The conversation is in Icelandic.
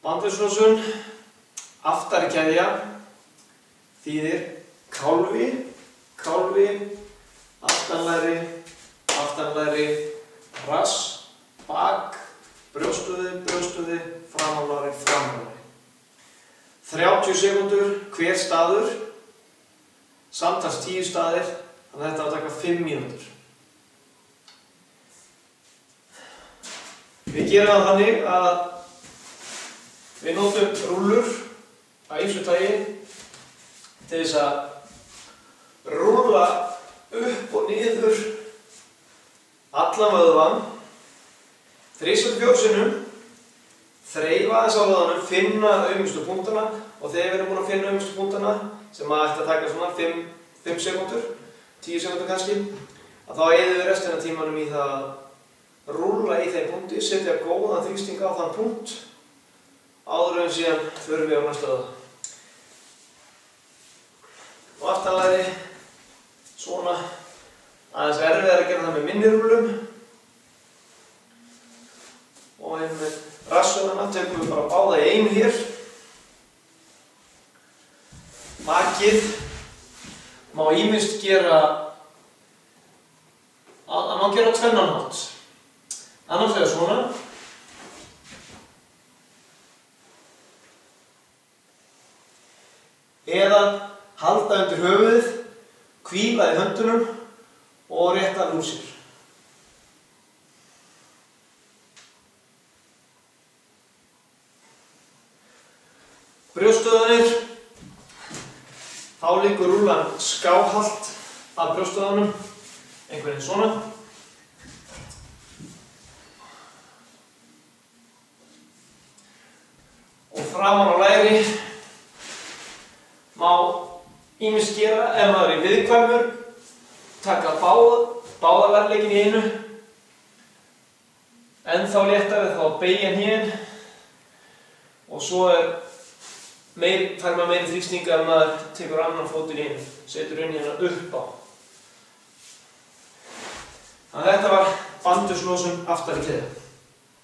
Bandvefslosun, aftari keðja, þýðir kálfi, kálfi, aftanlæri, aftanlæri, rass, bak, brjóstvöðvi, brjóstvöðvi, framhálfari, framhálfari. 30 sekúndur hver staður, samtals 10 staðir, þannig að þetta á að taka 5 mínútur. Við gerum það þannig að við notum rúllur af ýmsu tagi til þess að rúlla upp og niður allan vöðvann 3-4 sinnum, þreifa aðeins á vöðvanum, finna aumustu punktana og þegar við erum búin að finna aumustu punktana sem að ætti að taka svona 5 sekúndur, 10 sekúndur kannski, að þá eyðum við restina af tímanum í það að rúlla í þeim punkti, setja góðan þrýsting á þann punkt áður en síðan förum við á næsta vöðva. Og aftanlæri, svona, aðeins erfiðar að gera það með minni rúllum. Og einu með rassvöðvana tökum við bara báða í einu hér. Bakið má ýmist gera, það má gera á tvennan hátt. Annars vegar svona. Eða halda undir höfuðið, hvíla í höndunum og rétta úr sér. Brjóstvöðvarnir, þá liggur rúllan skáhallt af brjóstvöðvanum, einhvern veginn svona. Og framan á læri má ýmist gera, ef maður er viðkvæmur, taka báða verðleikin í einu, ennþá léttari þá beygja hnén og svo fær maður meiri þrýsting ef maður tekur annan fótinn í einu, setur hérna upp á. Þannig að þetta var bandvefslosun aftari keðja.